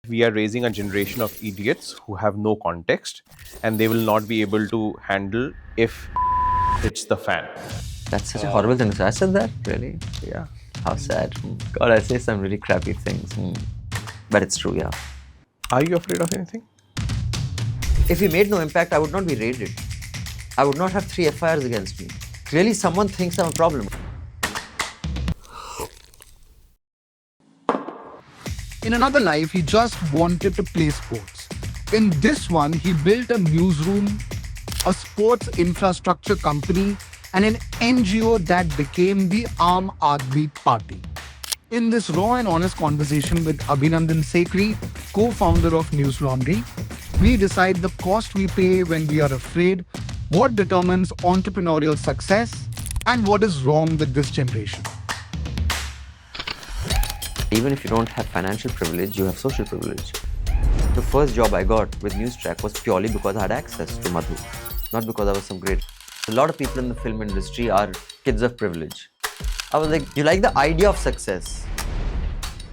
We are raising a generation of idiots who have no context and they will not be able to handle if hits the fan. That's such a horrible thing to say. I said that? Really? Yeah. How sad. God, I say some really crappy things. But it's true, yeah. Are you afraid of anything? If we made no impact, I would not be raided. I would not have 3 FIRs against me. Clearly, someone thinks I'm a problem. In another life, he just wanted to play sports. In this one, he built a newsroom, a sports infrastructure company, and an NGO that became the Aam Aadmi Party. In this raw and honest conversation with Abhinandan Sekhri, co-founder of Newslaundry, we decide the cost we pay when we are afraid, what determines entrepreneurial success, and what is wrong with this generation. Even if you don't have financial privilege, you have social privilege. The first job I got with Newstrack was purely because I had access to Madhu, not because I was some great. A lot of people in the film industry are kids of privilege. I was like, you like the idea of success.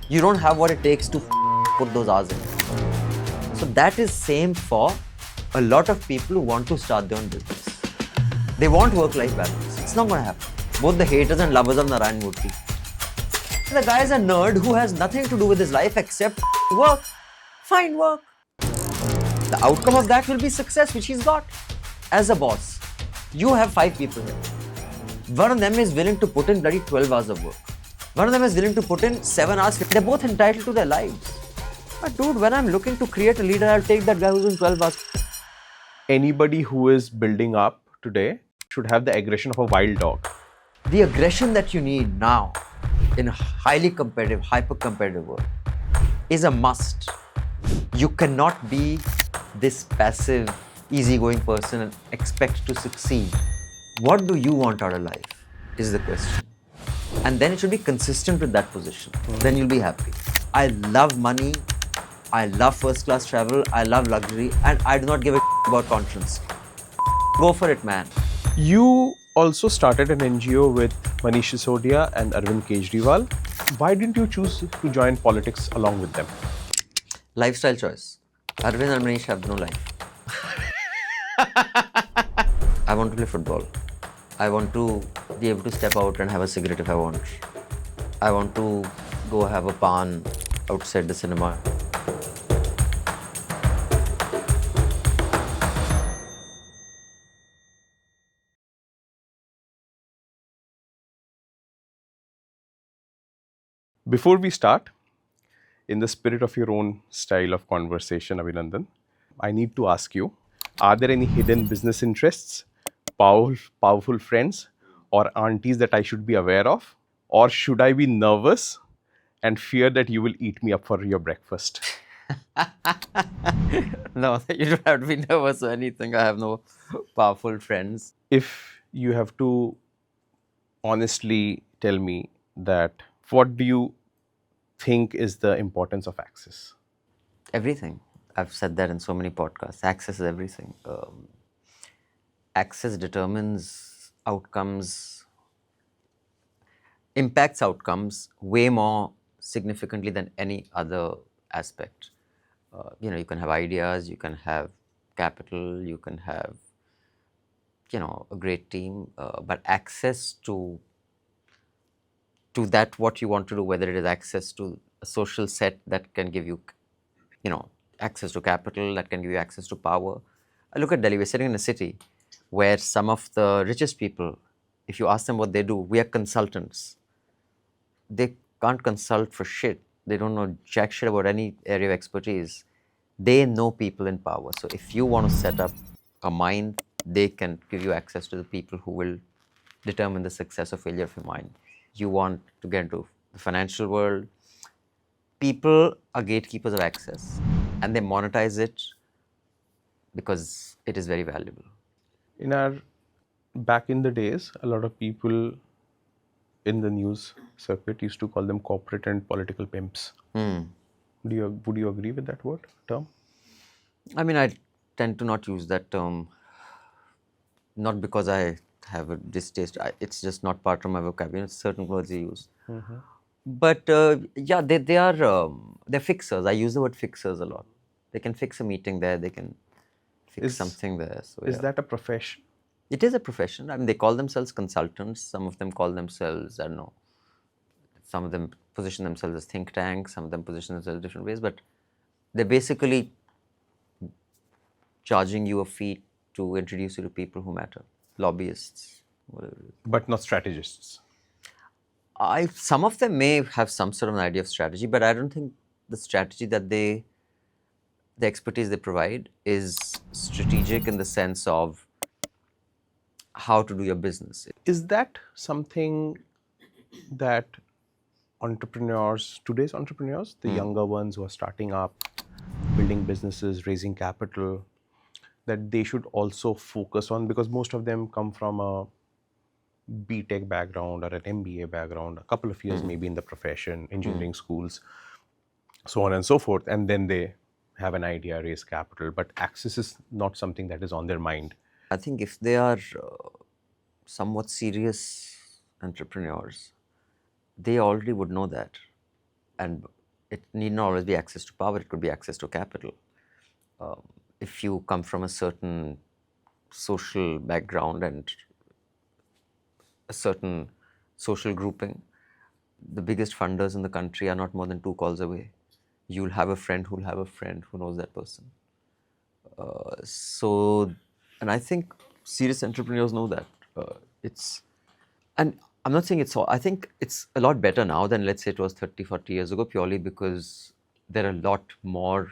You don't have what it takes to put those hours in. So that is same for a lot of people who want to start their own business. They want work-life balance. It's not going to happen. Both the haters and lovers of Narayana Murthy. The guy is a nerd who has nothing to do with his life except work. Find work. The outcome of that will be success, which he's got. As a boss, you have 5 people here. One of them is willing to put in bloody 12 hours of work. One of them is willing to put in 7 hours. They're both entitled to their lives. But dude, when I'm looking to create a leader, I'll take that guy who's in 12 hours. Anybody who is building up today should have the aggression of a wild dog. The aggression that you need now in a highly competitive, hyper-competitive world is a must. You cannot be this passive, easygoing person and expect to succeed. What do you want out of life is the question. And then it should be consistent with that position. Then you'll be happy. I love money. I love first-class travel. I love luxury. And I do not give a about conscience. Go for it, man. You also started an NGO with Manish Sisodia and Arvind Kejriwal. Why didn't you choose to join politics along with them? Lifestyle choice. Arvind and Manish have no life. I want to play football. I want to be able to step out and have a cigarette if I want. I want to go have a pan outside the cinema. Before we start, in the spirit of your own style of conversation, Abhinandan, I need to ask you, are there any hidden business interests, powerful friends, or aunties that I should be aware of? Or should I be nervous and fear that you will eat me up for your breakfast? No, you don't have to be nervous or anything. I have no powerful friends. If you have to honestly tell me that, what do you think is the importance of access? Everything. I've said that in so many podcasts. Access is everything. Access determines outcomes, impacts outcomes way more significantly than any other aspect. You can have ideas, you can have capital, you can have, a great team, but access to that what you want to do, whether it is access to a social set that can give you, access to capital, that can give you access to power. I look at Delhi, we're sitting in a city where some of the richest people, if you ask them what they do, we are consultants. They can't consult for shit. They don't know jack shit about any area of expertise. They know people in power. So if you want to set up a mind, they can give you access to the people who will determine the success or failure of your mind. You want to get into the financial world, people are gatekeepers of access and they monetize it because it is very valuable. Back in the days, a lot of people in the news circuit used to call them corporate and political pimps. Would you agree with that term? I mean, I tend to not use that term, not because I have a distaste. It's just not part of my vocabulary. Certain words you use. But yeah, they are they're fixers. I use the word fixers a lot. They can fix a meeting there. They can fix Is something there. So is yeah, that a profession? it is a profession. I mean, they call themselves consultants. Some of them call themselves, I don't know. Some of them position themselves as think tanks. Some of them position themselves different ways. But they're basically charging you a fee to introduce you to people who matter, lobbyists, whatever it is. But not strategists. Some of them may have some sort of an idea of strategy, but I don't think the strategy that the expertise they provide is strategic in the sense of how to do your business. Is that something that today's entrepreneurs, the younger ones who are starting up, building businesses, raising capital, that they should also focus on? Because most of them come from a B.Tech background or an MBA background, a couple of years maybe in the profession, engineering schools, so on and so forth, and then they have an idea, raise capital, but access is not something that is on their mind. I think if they are somewhat serious entrepreneurs, they already would know that. And it need not always be access to power, it could be access to capital. If you come from a certain social background and a certain social grouping, the biggest funders in the country are not more than 2 calls away. You'll have a friend who'll have a friend who knows that person. And I think serious entrepreneurs know that. And I'm not saying it's all, I think it's a lot better now than, let's say, it was 30, 40 years ago, purely because there are a lot more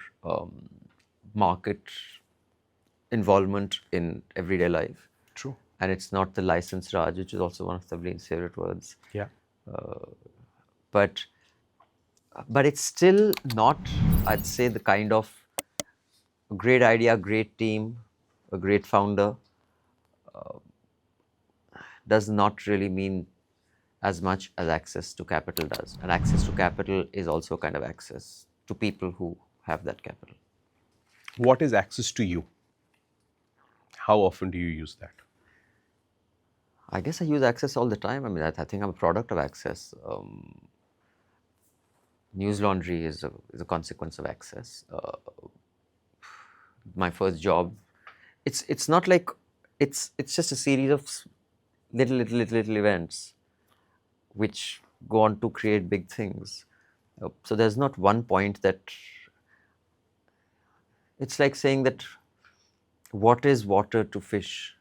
market involvement in everyday life. True. And it's not the licensed Raj, which is also one of Tavleen's favorite words. Yeah. But it's still not, I'd say, the kind of great idea, great team, a great founder does not really mean as much as access to capital does. And access to capital is also kind of access to people who have that capital. What is access to you? How often do you use that? I guess I use access all the time. I mean, I think I'm a product of access. Newslaundry is a consequence of access. My first job, it's not like, it's just a series of little events which go on to create big things. So there's not one point that, it's like saying that what is water to fish?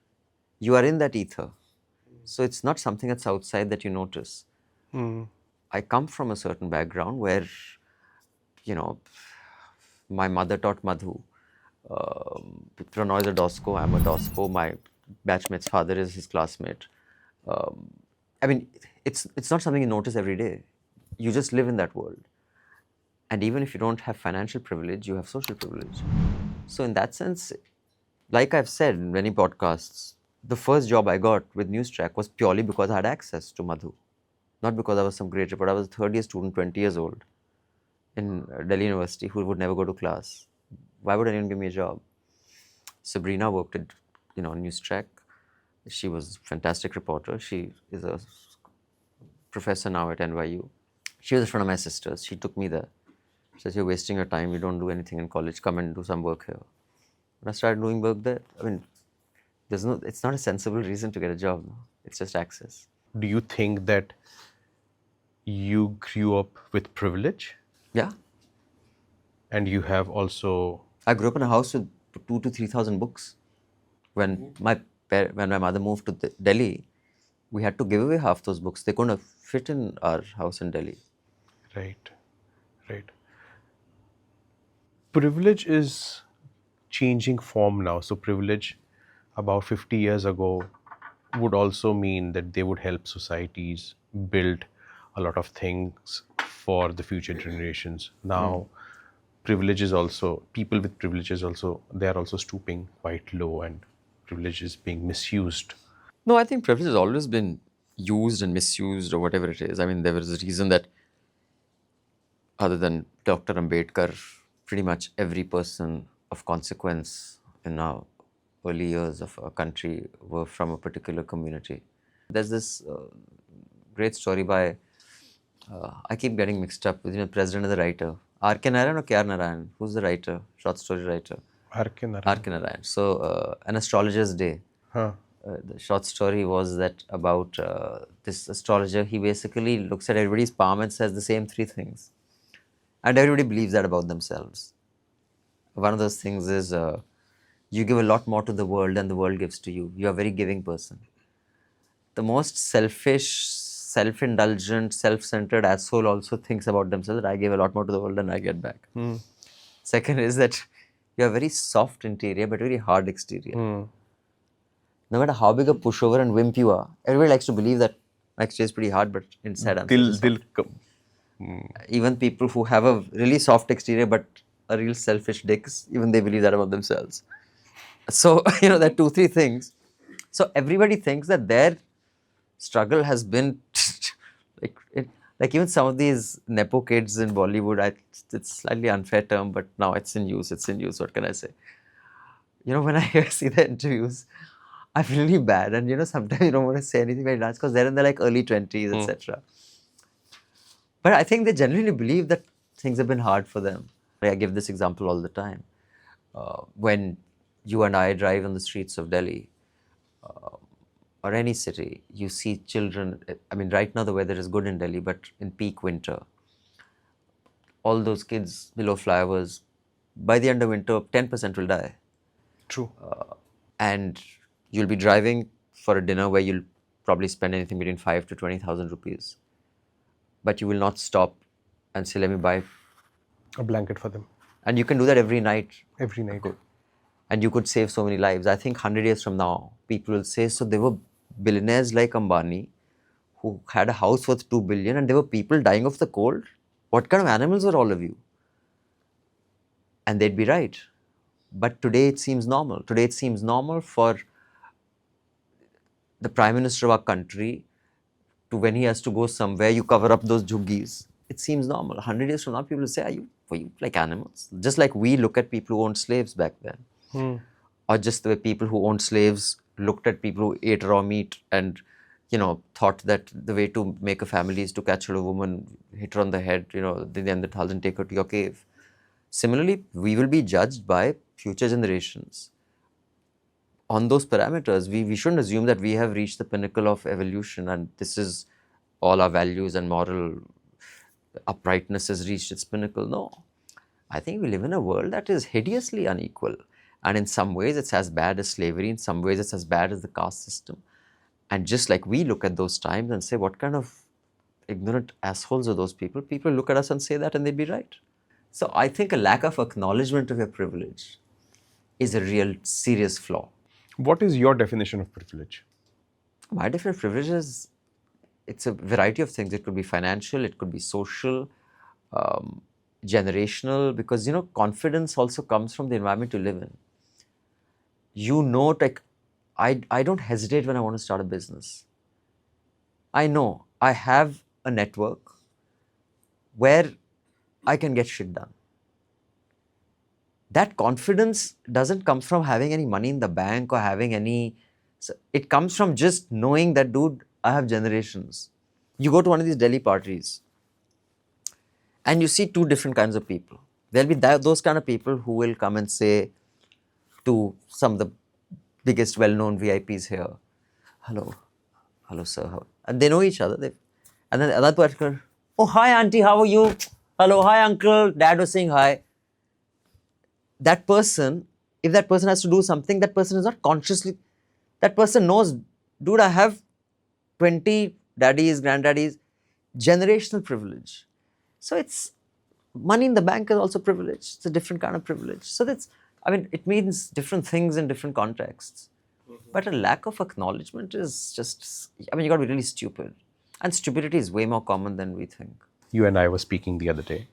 You are in that ether. So it's not something that's outside that you notice. I come from a certain background where, my mother taught Madhu. Prannoy is a DOSCO, I'm a DOSCO, my batchmate's father is his classmate. I mean, it's not something you notice every day. You just live in that world. And even if you don't have financial privilege, you have social privilege. So in that sense, like I've said in many podcasts, the first job I got with Newstrack was purely because I had access to Madhu. Not because I was some great reporter. I was a third year student, 20 years old, in Delhi University, who would never go to class. Why would anyone give me a job? Sabrina worked at, Newstrack. She was a fantastic reporter. She is a professor now at NYU. She was in front of my sisters. She took me there. She said, "You're wasting your time. You don't do anything in college. Come and do some work here." And I started doing work there. I mean, it's not a sensible reason to get a job. No? It's just access. Do you think that you grew up with privilege? Yeah. And you have also... I grew up in a house with 2,000 to 3,000 books. When my mother moved to Delhi, we had to give away half those books. They couldn't fit in our house in Delhi. Right. Privilege is changing form now. So privilege about 50 years ago would also mean that they would help societies build a lot of things for the future generations. Now, privilege is also, people with privileges also, they are also stooping quite low, and privilege is being misused. No, I think privilege has always been used and misused, or whatever it is. I mean, there was a reason that, other than Dr. Ambedkar, pretty much every person of consequence in our early years of our country were from a particular community. There's this great story by I keep getting mixed up with president and the writer. R.K. Narayan or K.R. Narayan? Who's the writer? Short story writer. R.K. Narayan. R.K. Narayan. So, An Astrologer's Day. Huh. The short story was that about this astrologer. He basically looks at everybody's palm and says the same three things. And everybody believes that about themselves. One of those things is you give a lot more to the world than the world gives to you. You're a very giving person. The most selfish, self-indulgent, self-centered asshole also thinks about themselves that I give a lot more to the world than I get back. Second is that you have very soft interior but very hard exterior. No matter how big a pushover and wimp you are, everybody likes to believe that my exterior is pretty hard but inside I'm even people who have a really soft exterior but are real selfish dicks, even they believe that about themselves. So, there are 2-3 things. So everybody thinks that their struggle has been like even some of these Nepo kids in Bollywood, it's slightly unfair term, but now it's in use, what can I say? When I see the interviews, I feel really bad and sometimes you don't want to say anything very large because they're in their like early 20s, etc. But I think they genuinely believe that things have been hard for them. I give this example all the time. When you and I drive on the streets of Delhi or any city, you see children. I mean, right now the weather is good in Delhi, but in peak winter, all those kids below flyovers, by the end of winter, 10% will die. True. And you'll be driving for a dinner where you'll probably spend anything between 5 to 20,000 rupees. But you will not stop and say, let me buy A blanket for them. And you can do that every night. Every night. And you could save so many lives. I think 100 years from now, people will say, so there were billionaires like Ambani who had a house worth 2 billion and there were people dying of the cold. What kind of animals are all of you? And they'd be right. But today it seems normal. Today it seems normal for the Prime Minister of our country to, when he has to go somewhere, you cover up those jhuggies. It seems normal. 100 years from now, people will say, were you like animals? Just like we look at people who owned slaves back then. Or just the way people who owned slaves looked at people who ate raw meat and, thought that the way to make a family is to catch a woman, hit her on the head, then the Thal and take her to your cave. Similarly, we will be judged by future generations. On those parameters, we shouldn't assume that we have reached the pinnacle of evolution and this is all our values and moral uprightness has reached its pinnacle. No. I think we live in a world that is hideously unequal. And in some ways, it's as bad as slavery. In some ways, it's as bad as the caste system. And just like we look at those times and say, what kind of ignorant assholes are those people? People look at us and say that and they'd be right. So I think a lack of acknowledgement of your privilege is a real serious flaw. What is your definition of privilege? My definition of privilege is, it's a variety of things. It could be financial, it could be social, generational, because, confidence also comes from the environment you live in. Like, I don't hesitate when I want to start a business. I know I have a network where I can get shit done. That confidence doesn't come from having any money in the bank or having any, it comes from just knowing that, dude, I have generations. You go to one of these Delhi parties and you see 2 different kinds of people. There'll be those kind of people who will come and say to some of the biggest well-known VIPs here, hello sir, and they know each other. And then the other person, oh, hi auntie, how are you? Hello, hi uncle, dad was saying hi. That person, if that person has to do something, that person is not consciously, that person knows, dude, I have 20 daddies, granddaddies, generational privilege. So it's, money in the bank is also privilege. It's a different kind of privilege. So it means different things in different contexts. But a lack of acknowledgement is just, you got to be really stupid. And stupidity is way more common than we think. You and I were speaking the other day.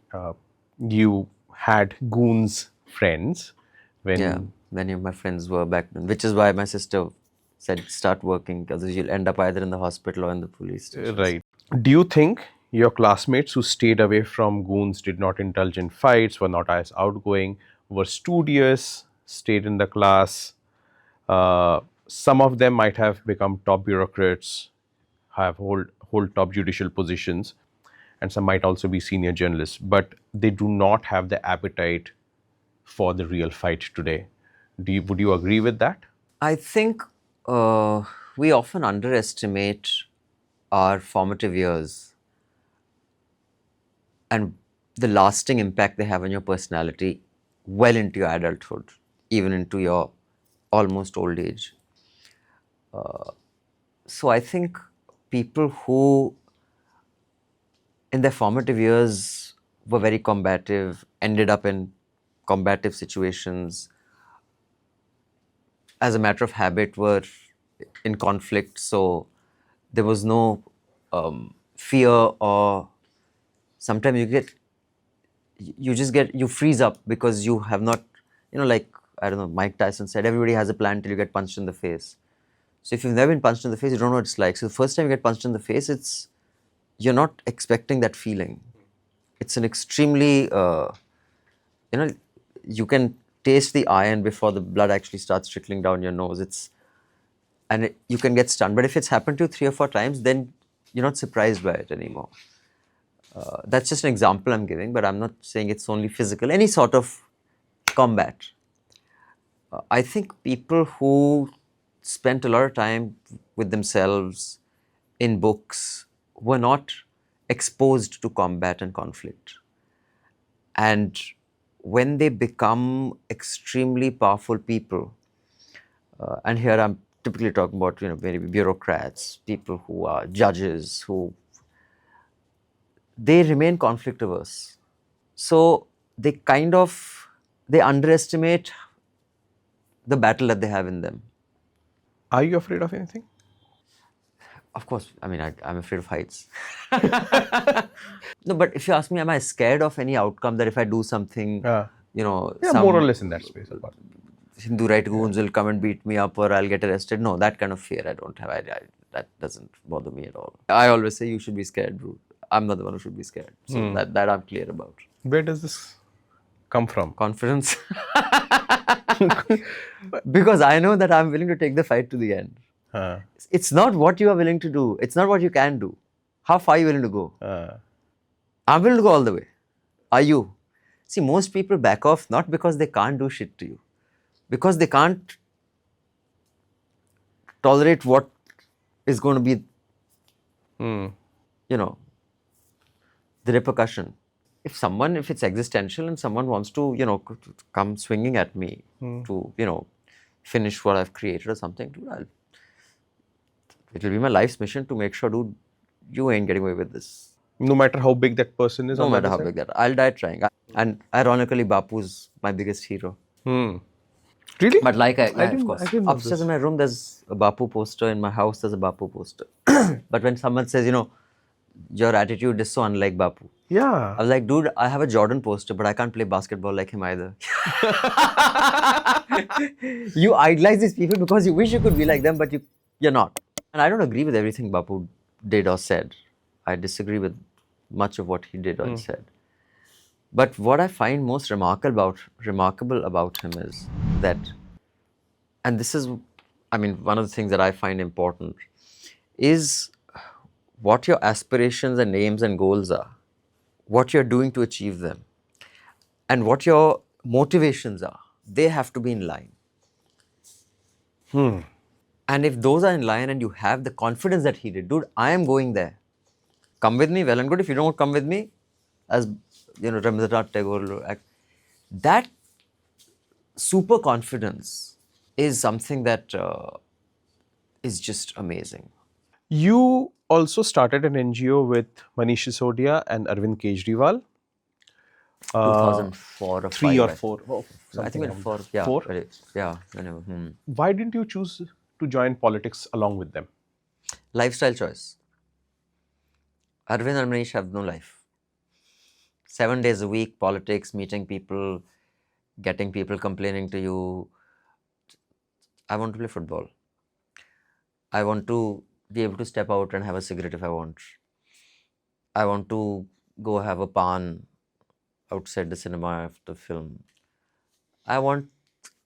You had goons friends when many of my friends were back then, which is why my sister said start working, because you'll end up either in the hospital or in the police station. Right. Do you think your classmates who stayed away from goons, did not indulge in fights, were not as outgoing, were studious, stayed in the class? Some of them might have become top bureaucrats, hold top judicial positions. and some might also be senior journalists, but they do not have the appetite for the real fight today. Would you agree with that? I think we often underestimate our formative years and the lasting impact they have on your personality well into your adulthood, even into your almost old age. So I think people who in their formative years were very combative, ended up in combative situations, as a matter of habit were in conflict, so there was no fear, or sometimes you freeze up because you have not, like, I don't know, Mike Tyson said, everybody has a plan till you get punched in the face. So if you've never been punched in the face, you don't know what it's like. So the first time you get punched in the face, you're not expecting that feeling. It's an extremely, you can taste the iron before the blood actually starts trickling down your nose. You can get stunned. But if it's happened to you 3 or 4 times, then you're not surprised by it anymore. That's just an example I'm giving, but I'm not saying it's only physical. Any sort of combat. I think people who spent a lot of time with themselves in books were not exposed to combat and conflict. And when they become extremely powerful people, and here I'm typically talking about, maybe bureaucrats, people who are judges, they remain conflict averse. So they underestimate the battle that they have in them. Are you afraid of anything? Of course, I mean, I'm afraid of heights. No, but if you ask me, am I scared of any outcome that if I do something, Yeah, some more or less in that space. Hindu right goons will come and beat me up or I'll get arrested? No, that kind of fear I don't have. That doesn't bother me at all. I always say you should be scared, bro. I'm not the one who should be scared. So that I'm clear about. Where does this come from? Confidence. Because I know that I'm willing to take the fight to the end. It's not what you are willing to do. It's not what you can do. How far are you willing to go? I'm willing to go all the way. Are you? See, most people back off not because they can't do shit to you. Because they can't tolerate what is going to be, the repercussion. If it's existential and someone wants to, come swinging at me to, finish what I've created or something, it will be my life's mission to make sure, dude, you ain't getting away with this. No matter how big that person is? No matter how big that. I'll die trying. And ironically, Bapu's my biggest hero. Really? But of course. I didn't know Upstairs this. in my room, there's a Bapu poster. In my house, there's a Bapu poster. But when someone says, your attitude is so unlike Bapu. Yeah. I was like, dude, I have a Jordan poster, but I can't play basketball like him either. You idolize these people because you wish you could be like them, but you're not. And I don't agree with everything Bapu did or said. I disagree with much of what he did or said. But what I find most remarkable about him is that, and this is, one of the things that I find important, is what your aspirations and aims and goals are, what you're doing to achieve them, and what your motivations are. They have to be in line. And if those are in line and you have the confidence that he did, dude, I am going there. Come with me, well and good. If you don't come with me, as Rabindranath Tagore, that super confidence is something that is just amazing. You also started an NGO with Manish Sisodia and Arvind Kejriwal. 2004 or 3 or 5, 4. Oh, I think something 4. around Yeah. 4? Yeah. Whenever. Why didn't you choose to join politics along with them? Lifestyle choice. Arvind and Manish have no life. 7 days a week, politics, meeting people, getting people complaining to you. I want to play football. I want to be able to step out and have a cigarette if I want. I want to go have a pan outside the cinema after film. I want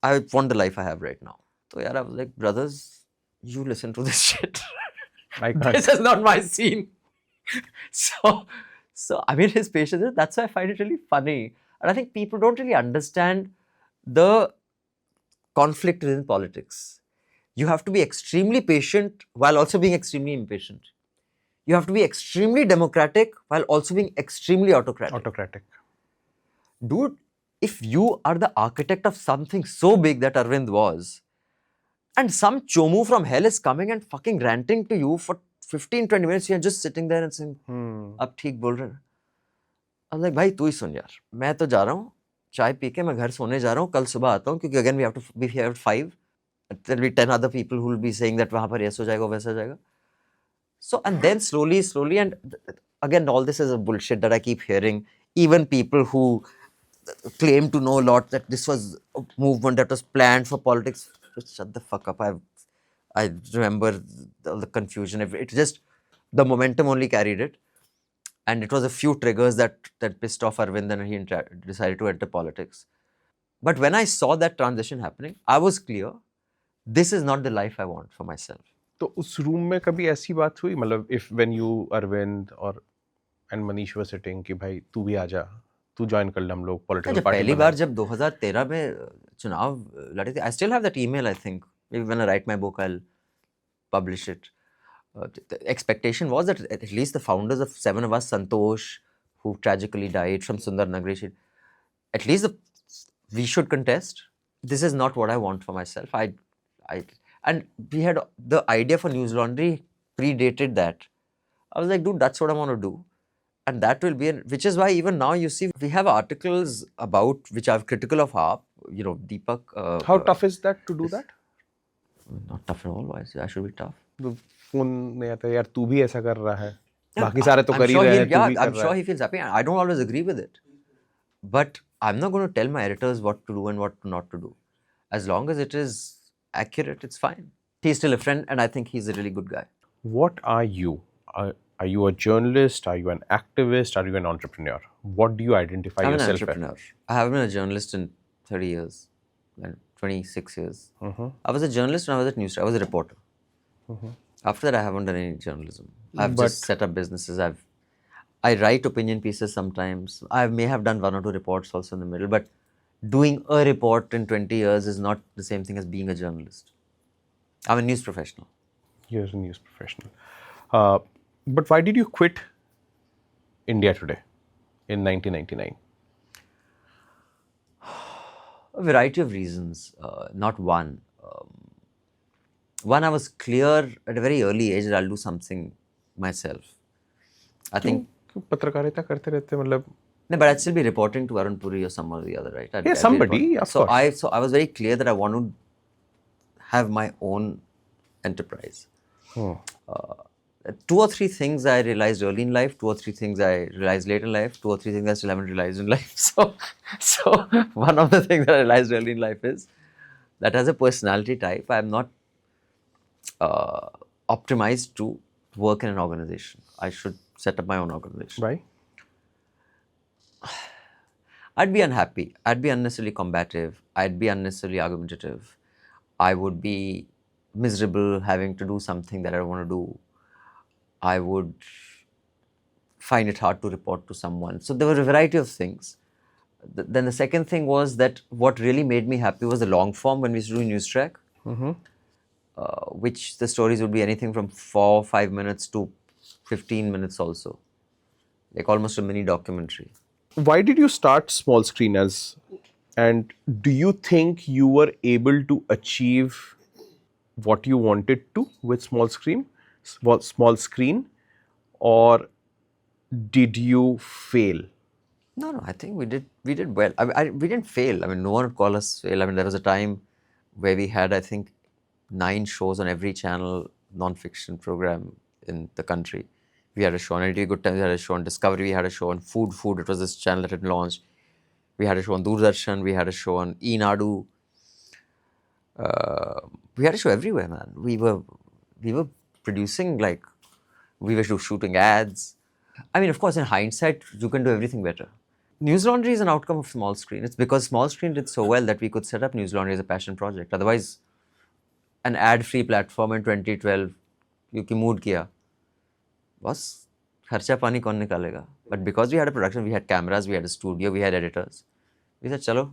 the life I have right now. So I was like, brothers, you listen to this shit. I can't. This is not my scene. So So, I mean, his patience, that's why I find it really funny. And I think people don't really understand the conflict within politics. You have to be extremely patient while also being extremely impatient. You have to be extremely democratic while also being extremely autocratic. Autocratic. Dude, if you are the architect of something so big that Arvind was, and some chomu from hell is coming and fucking ranting to you for 15-20 minutes, you're just sitting there and saying, "Ab theek bol rahe." I was like, भाई तू ही सुन यार, मैं तो जा रहा हूँ चाय P के मैं घर सोने जा रहा हूँ, कल सुबह आता हूँ क्योंकि again we have to be here at 5. There'll be 10 other people who will be saying that वहाँ पर ऐसा हो जाएगा वैसा हो जाएगा. So and then slowly and again all this is a bullshit that I keep hearing. Even people who claim to know a lot that this was a movement that was planned for politics. Just shut the fuck up. I remember the confusion. It just, the momentum only carried it. And it was a few triggers that pissed off Arvind and he decided to enter politics. But when I saw that transition happening, I was clear, this is not the life I want for myself. तो उस room में कभी ऐसी बात हुई, मतलब if when you Arvind और and Manish were sitting कि भाई तू भी आ जा, तू ज्वाइन कर ले हम लोग पॉलिटिकल पार्टी. पहली बार जब 2013 में चुनाव लड़े थे, I still have that email. I think maybe when I write my book I'll publish it. The expectation was that at least the founders of 7 of us, Santosh, who tragically died from Sundar Nagri, at least we should contest. This is not what I want for myself. And we had the idea for Newslaundry predated that. I was like, dude, that's what I want to do. And that will be, which is why even now you see, we have articles about, which are critical of AAP, you know, Deepak. How tough is that to do that? Not tough at all. Why? I should be tough. Phone नहीं आता यार तू भी ऐसा कर रहा है, बाकी सारे तो कर ही रहे हैं, तू भी कर रहा है. I'm sure he feels happy. I don't always agree with it. But I'm not going to tell my editors what to do and what not to do. As long as it is accurate, it's fine. He's still a friend and I think he's a really good guy. What are you? Are you a journalist? Are you an activist? Are you an entrepreneur? What do you identify I'm yourself an entrepreneur. I haven't been a journalist in 30 years, 26 years. I was a journalist when I was at Newslaundry. I was a reporter. After that, I haven't done any journalism. I've just set up businesses. I write opinion pieces sometimes. I may have done 1 or 2 reports also in the middle, but doing a report in 20 years is not the same thing as being a journalist. I'm a news professional. You're a news professional. But why did you quit India Today in 1999? A variety of reasons, not one. One, I was clear at a very early age that I'll do something myself. I think. पत्रकारिता करते रहते मतलब. No, but I'd still be reporting to Arun Puri or someone or the other, right? Yeah, somebody, of course. So I was very clear that I want to have my own enterprise. 2 or 3 things I realized early in life, 2 or 3 things I realized late in life, 2 or 3 things I still haven't realized in life. So one of the things that I realized early in life is that as a personality type, I'm not optimized to work in an organization. I should set up my own organization. Why? I'd be unhappy. I'd be unnecessarily combative. I'd be unnecessarily argumentative. I would be miserable having to do something that I don't want to do. I would find it hard to report to someone. So there were a variety of things. Then the second thing was that what really made me happy was the long form when we used to do news track, which the stories would be anything from 4 or 5 minutes to 15 minutes also, like almost a mini documentary. Why did you start Small Screen and do you think you were able to achieve what you wanted to with Small Screen, or did you fail? No, I think we did well. We didn't fail. I mean, no one would call us fail. I mean, there was a time where we had, I think, 9 shows on every channel, non-fiction program in the country. We had a show on NTV Good Times, we had a show on Discovery, we had a show on Food. It was this channel that had launched. We had a show on Doordarshan, we had a show on E-Nadu. We had a show everywhere, man. We were producing, like, we were shooting ads. I mean, of course, in hindsight, you can do everything better. Newslaundry is an outcome of Small Screen. It's because Small Screen did so well that we could set up Newslaundry as a passion project. Otherwise, an ad-free platform in 2012, क्योंकि mood किया, बस खर्चा पानी कौन निकालेगा? But because we had a production, we had cameras, we had a studio, we had editors. We said, chalo,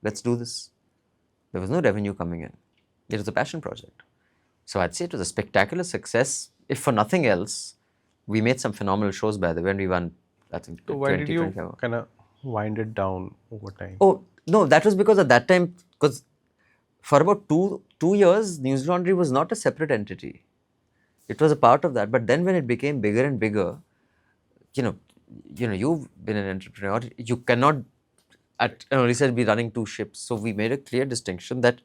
let's do this. There was no revenue coming in. It was a passion project. So I'd say it was a spectacular success. If for nothing else, we made some phenomenal shows by the way, when we won, I think, So why did you 25. kind of wind it down over time? Oh, no, that was because at that time, because for about two years, Newslaundry was not a separate entity. It was a part of that. But then when it became bigger and bigger, you know, you've been an entrepreneur. You cannot, be running two ships. So we made a clear distinction that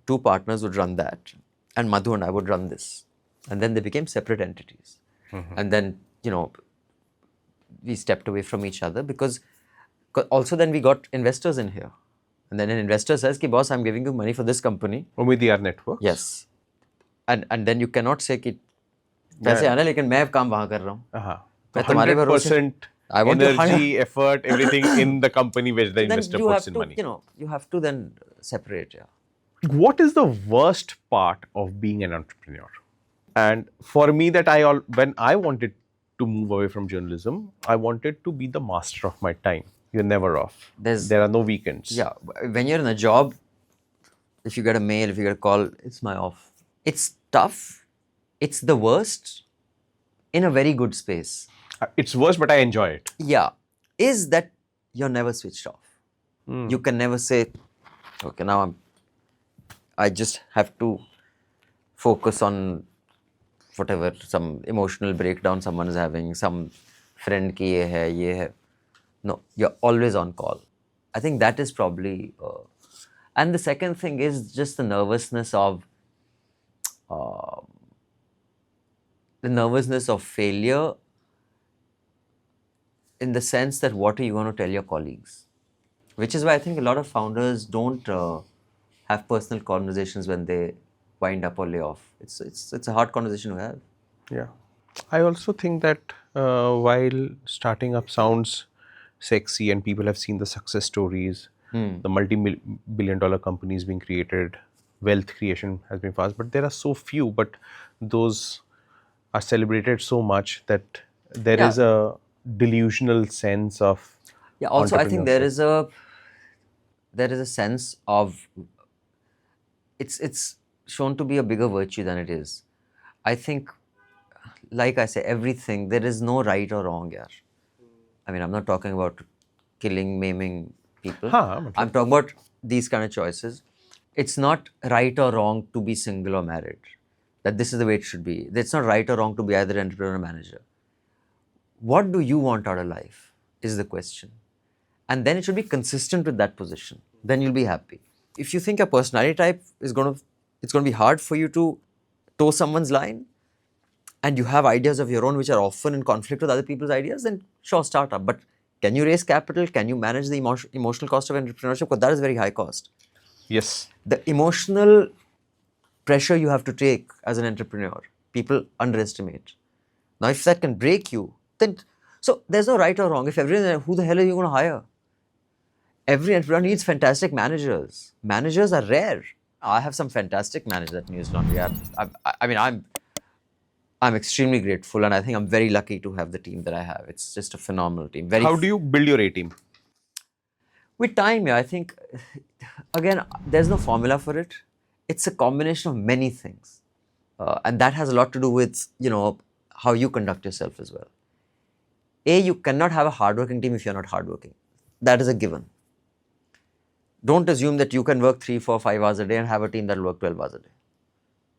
two partners would run that, and Madhu and I would run this. And then they became separate entities. And then, we stepped away from each other because also then we got investors in here. And then an investor says, ki, boss, I'm giving you money for this company. Umidiyar Networks? Yes. And then you cannot say कि पैसे आने लेकिन मैं अब काम वहाँ कर रहा हूँ. So 100% energy, effort, everything in the company where the investor puts in money. You have to then separate. Yeah. What is the worst part of being an entrepreneur? And for me, when I wanted to move away from journalism, I wanted to be the master of my time. You're never off. There are no weekends. Yeah. When you're in a job, if you get a mail, if you get a call, it's my off. It's tough. It's the worst in a very good space. It's worse, but I enjoy it. Yeah. Is that you're never switched off. You can never say, okay, now I just have to focus on whatever, some emotional breakdown someone is having, some friend ki ye hai. No, you're always on call. I think that is probably... and the second thing is just the nervousness of failure, in the sense that what are you going to tell your colleagues? Which is why I think a lot of founders don't have personal conversations when they wind up or lay off. It's a hard conversation to have. Yeah. I also think that while starting up sounds sexy and people have seen the success stories, the multi-billion-dollar companies being created, wealth creation has been fast, but there are so few, but those are celebrated so much that there is a delusional sense of... Yeah, also I think there is a sense of... It's shown to be a bigger virtue than it is. I think, like I say, everything, there is no right or wrong here. I mean, I'm not talking about killing, maiming people. I'm talking about these kind of choices. It's not right or wrong to be single or married. That this is the way it should be. It's not right or wrong to be either entrepreneur or manager. What do you want out of life is the question. And then it should be consistent with that position. Then you'll be happy. If you think your personality type it's going to be hard for you to toe someone's line, and you have ideas of your own which are often in conflict with other people's ideas, then sure, start up. But can you raise capital? Can you manage the emotional cost of entrepreneurship? Because that is very high cost. Yes. The emotional pressure you have to take as an entrepreneur, people underestimate. Now, if that can break you, then... So, there's no right or wrong. If everyone, who the hell are you going to hire? Every entrepreneur needs fantastic managers. Managers are rare. I have some fantastic managers at Newslaundry. I mean, I'm extremely grateful, and I think I'm very lucky to have the team that I have. It's just a phenomenal team. How do you build your A-team? With time, I think, again, there's no formula for it. It's a combination of many things. And that has a lot to do with, how you conduct yourself as well. You cannot have a hardworking team if you're not hardworking. That is a given. Don't assume that you can work 3, 4, 5 hours a day and have a team that will work 12 hours a day.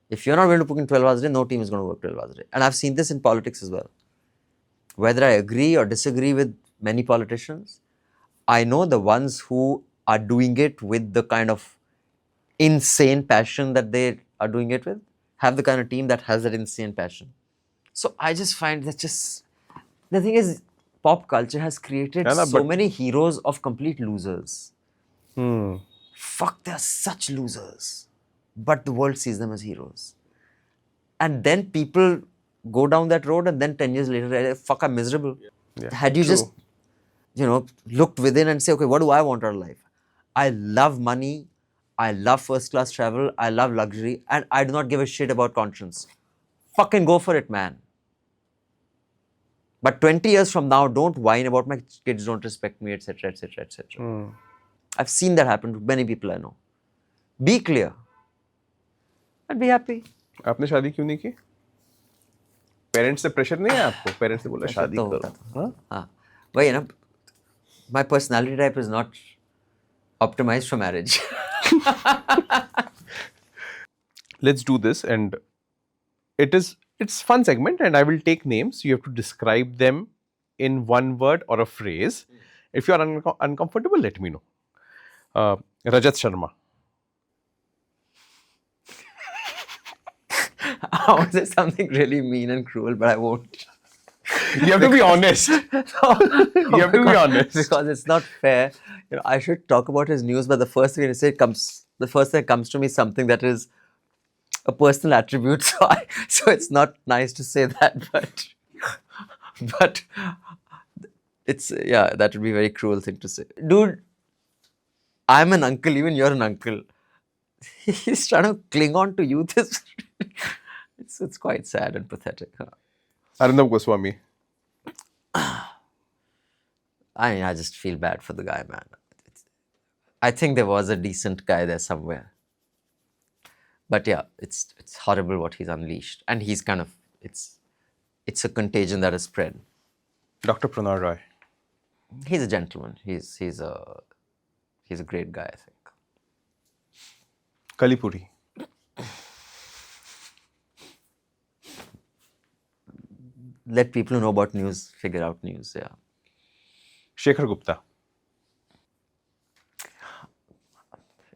If you're not going to put in 12 hours a day, no team is going to work 12 hours a day. And I've seen this in politics as well. Whether I agree or disagree with many politicians, I know the ones who are doing it with the kind of insane passion that they are doing it with, have the kind of team that has that insane passion. So I just find that the thing is, pop culture has created so many heroes of complete losers. Fuck, they're such losers. But the world sees them as heroes. And then people go down that road, and then 10 years later, fuck, I'm miserable. Yeah. Had you just, looked within and say, okay, what do I want out of life? I love money. I love first class travel. I love luxury. And I do not give a shit about conscience. Fucking go for it, man. But 20 years from now, don't whine about my kids don't respect me, etc., etc., etc. I've seen that happen to many people I know. Be clear and be happy. आपने शादी क्यों नहीं की? Parents से pressure नहीं है आपको? Parents ने बोला शादी तो करो? हाँ? हाँ, वही ना. My personality type is not optimized for marriage. Let's do this, and it's fun segment, and I will take names. You have to describe them in one word or a phrase. If you are uncomfortable, let me know. Rajat Sharma. I want to say something really mean and cruel, but I won't. You have to be honest. You have to be honest. Because it's not fair. You know, I should talk about his news, but the first thing that comes to me is something that is a personal attribute. So it's not nice to say that, but it's, yeah, that would be a very cruel thing to say. Dude, I'm an uncle, even you're an uncle. He's trying to cling on to youth. It's quite sad and pathetic. Huh? Arvind Goswami. I just feel bad for the guy, man. I think there was a decent guy there somewhere. But yeah, it's horrible what he's unleashed. And he's kind of, it's a contagion that has spread. Dr. Prannoy. He's a gentleman. He's a great guy, I think. Kalipuri. Let people who know about news figure out news, yeah. Shekhar Gupta.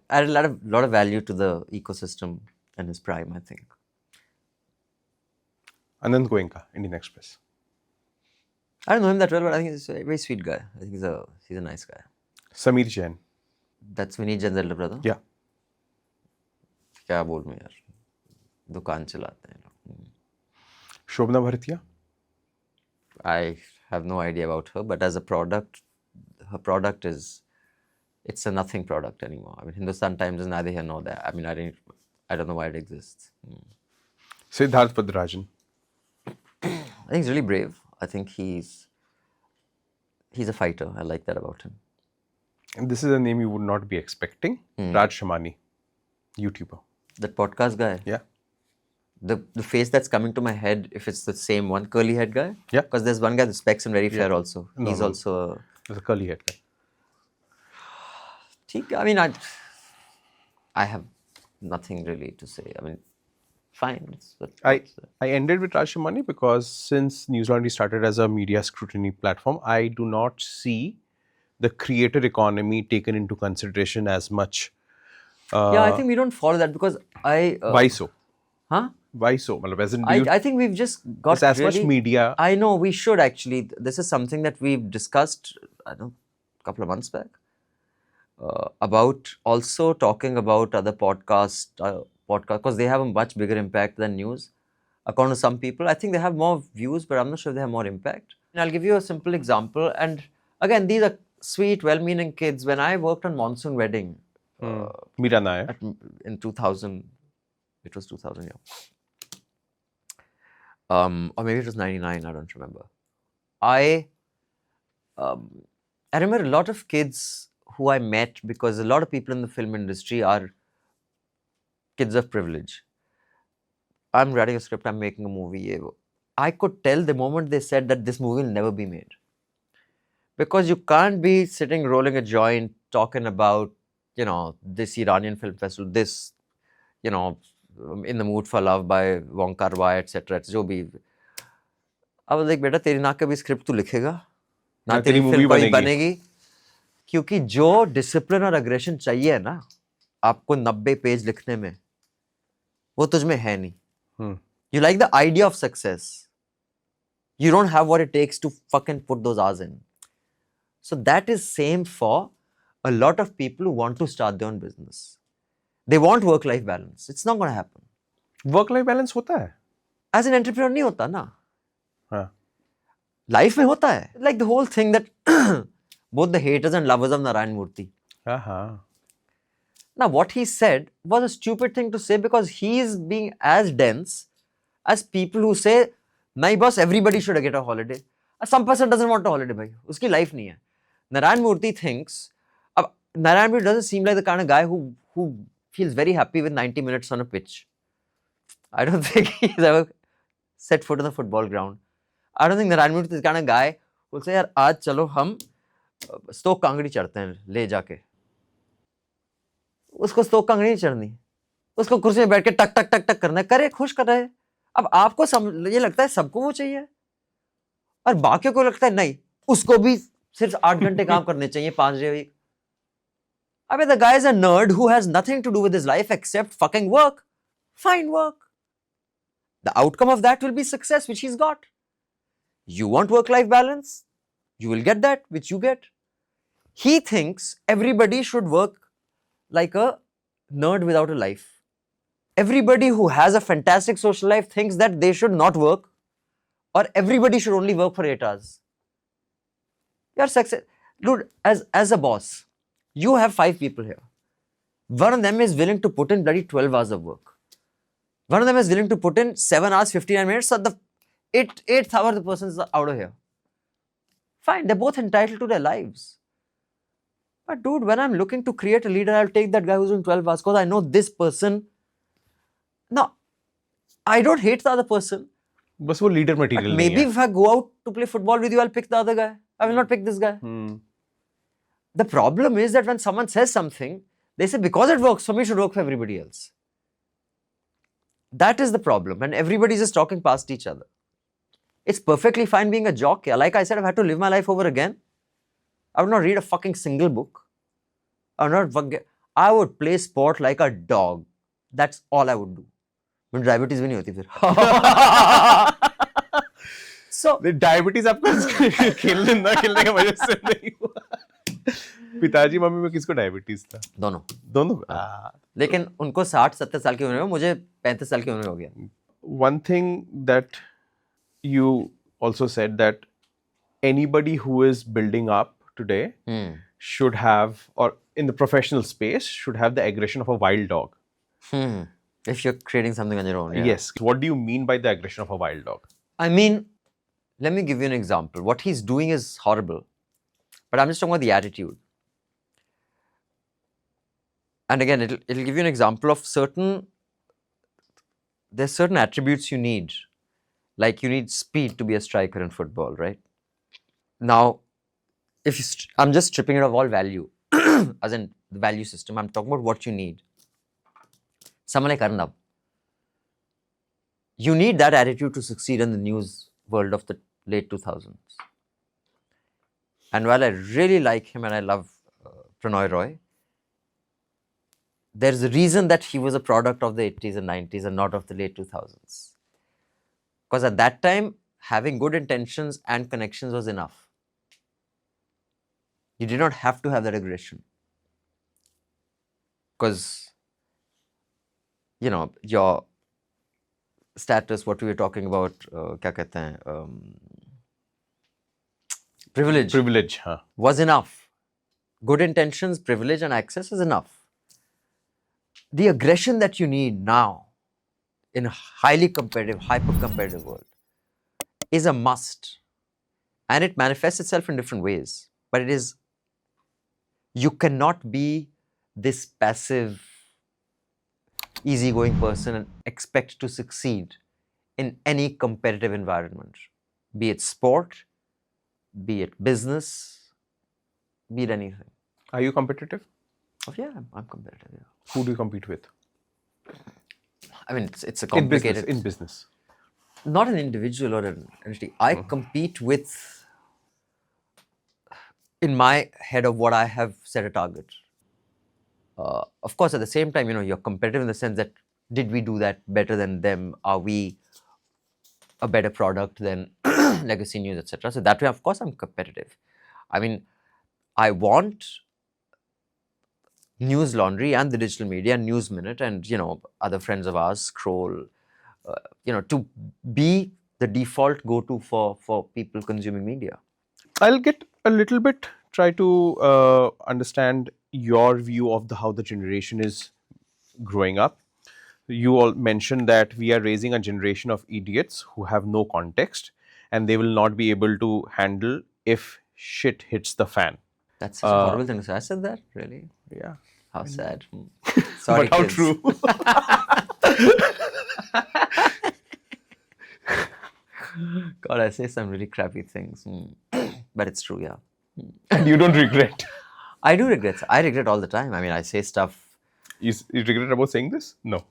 Added a lot of value to the ecosystem in his prime, I think. Anand Goenka, Indian Express. I don't know him that well, but I think he's a very sweet guy. I think he's a nice guy. Sameer Jain. That's Vinny Jain's elder brother? Yeah. क्या बोलूं यार, दुकान चलाते हैं लोग. Shobna Bhartiya. I have no idea about her, but as a product, her product it's a nothing product anymore. I mean, Hindustan Times is neither here nor there. I mean, I don't know why it exists. Siddharth Padrajan. I think he's really brave. I think he's a fighter. I like that about him. And this is a name you would not be expecting. Raj Shamani, YouTuber. That podcast guy. Yeah. The face that's coming to my head, if it's the same one, curly head guy. Yeah. Because there's one guy with specs and very fair also. He's also. There's a curly head guy. I mean, I have nothing really to say. I mean, fine. I ended with Raj Shamani because since Newslaundry started as a media scrutiny platform, I do not see the creator economy taken into consideration as much. Yeah, I think we don't follow that because Why so? Huh? Why so? I think we've just got it's as much media. I know, we should actually. This is something that we've discussed, I don't know, a couple of months back. About also talking about other podcasts, because they have a much bigger impact than news. According to some people, I think they have more views, but I'm not sure they have more impact. And I'll give you a simple example. And again, these are sweet, well-meaning kids. When I worked on Monsoon Wedding, Mira Nair. in 2000, it was 2000, yeah. Or maybe it was 99, I don't remember. I remember a lot of kids who I met, because a lot of people in the film industry are kids of privilege. I'm writing a script, I'm making a movie. I could tell the moment they said that this movie will never be made. Because you can't be sitting rolling a joint talking about, this Iranian film festival, this, In the Mood for Love by Wong Kar-wai, etc. जो भी. I was like, बेटा तेरी ना कभी script तू लिखेगा, ना तेरी फिल्म कोई बनेगी, क्योंकि जो डिसिप्लिन और अग्रेशन चाहिए ना आपको 90 पेज लिखने में, वो तुझ में है नहीं. You like the idea of success. You don't have what it takes to fucking put those hours in. So that is same for a lot of people who want to start their own business. They want work-life balance. It's not going to happen. Work-life balance होता है. As an entrepreneur नहीं होता ना. हाँ. Life में होता है. Like the whole thing that both the haters and lovers of Narayana Murthy. Now what he said was a stupid thing to say, because he is being as dense as people who say, "My boss, everybody should get a holiday." Some person doesn't want a holiday, bhai. Uski life nahi hai. Narayana Murthy thinks, Narayana Murthy doesn't seem like the kind of guy who feels very happy with 90 minutes on a pitch. I don't think he's ever set foot on the football ground. I don't think Narayana Murthy is the kind of guy who will say, yaar, aaj chalo hum Stoke Kangri chढ़ते हैं ले जाके. उसको Stoke Kangri नहीं चढ़नी. उसको कुर्सी में बैठ के टक टक टक टक करना है. करे, खुश कर रहे. अब आपको ये लगता है सबको वो चाहिए और बाकियों को लगता है नहीं, उसको भी सिर्फ 8 घंटे काम करने चाहिए 5 day a week. अबे the guy is a nerd who has nothing to do with his life except fucking work. Find work. The outcome of that will be success, which he's got. You want work-life balance? You will get that, which you get. He thinks everybody should work like a nerd without a life. Everybody who has a fantastic social life thinks that they should not work, or everybody should only work for 8 hours. You're success. Dude, as a boss, you have 5 people here. One of them is willing to put in bloody 12 hours of work. One of them is willing to put in 7 hours, 59 minutes, so the 8th hour the person is out of here. Fine, they're both entitled to their lives. But dude, when I'm looking to create a leader, I'll take that guy who's doing 12 hours because I know this person. No, I don't hate the other person. बस वो leader material Maybe नहीं है. if I go out to play football with you, I'll pick the other guy. I will not pick this guy. The problem is that when someone says something, they say because it works for me, it should work for everybody else. That is the problem, and everybody's just talking past each other. It's perfectly fine being a jock. Like I said, I've had to live my life over again. I would not read a fucking single book. I would play sport like a dog. That's all I would do. When diabetes भी नहीं होती फिर. So diabetes आपको खेलने ना खेलने की वजह से नहीं हुआ. पिताजी मम्मी में किसको डायबिटीज था? दोनों. लेकिन उनको 60-70 साल की उम्र में, मुझे 35 साल की उम्र में हो गया. One thing that you also said that anybody who is building up today should have, or in the professional space, should have the aggression of a wild dog. If you're creating something on your own. Yeah. Yes. What do you mean by the aggression of a wild dog? I mean, let me give you an example. What he's doing is horrible, but I'm just talking about the attitude. And again, it'll give you an example of there's certain attributes you need. Like you need speed to be a striker in football, right? Now, I'm just stripping it of all value, as in the value system. I'm talking about what you need. Someone like Arnab. You need that attitude to succeed in the news world of the late 2000s. And while I really like him and I love Prannoy Roy, there's a reason that he was a product of the 80s and 90s and not of the late 2000s. Because at that time, having good intentions and connections was enough. You did not have to have that aggression. Because, you know, your status, what we were talking about, kya kehte hain, privilege huh? Was enough. Good intentions, privilege and access is enough. The aggression that you need now in a highly competitive, hyper-competitive world is a must. And it manifests itself in different ways. But it is, you cannot be this passive, easygoing person and expect to succeed in any competitive environment. Be it sport, be it business, be it anything. Are you competitive? Oh yeah, I'm competitive, yeah. Who do you compete with? I mean, it's a complicated... In business. Not an individual or an entity. I compete with, in my head of what I have set a target. Of course, at the same time, you know, you're competitive in the sense that, did we do that better than them? Are we a better product than Legacy News, etc.? So that way, of course, I'm competitive. I mean, I want Newslaundry and the digital media, News Minute, and, you know, other friends of ours, Scroll, you know, to be the default go-to for people consuming media. I'll get a little bit, try to understand your view of how the generation is growing up. You all mentioned that we are raising a generation of idiots who have no context, and they will not be able to handle if shit hits the fan. That's such a horrible thing to say. I said that? Really? Yeah. How sad. Sorry, But how kids. true. God, I say some really crappy things. But it's true, yeah. And you don't regret. I do regret. I regret all the time. I mean, I say stuff. You regret about saying this? No.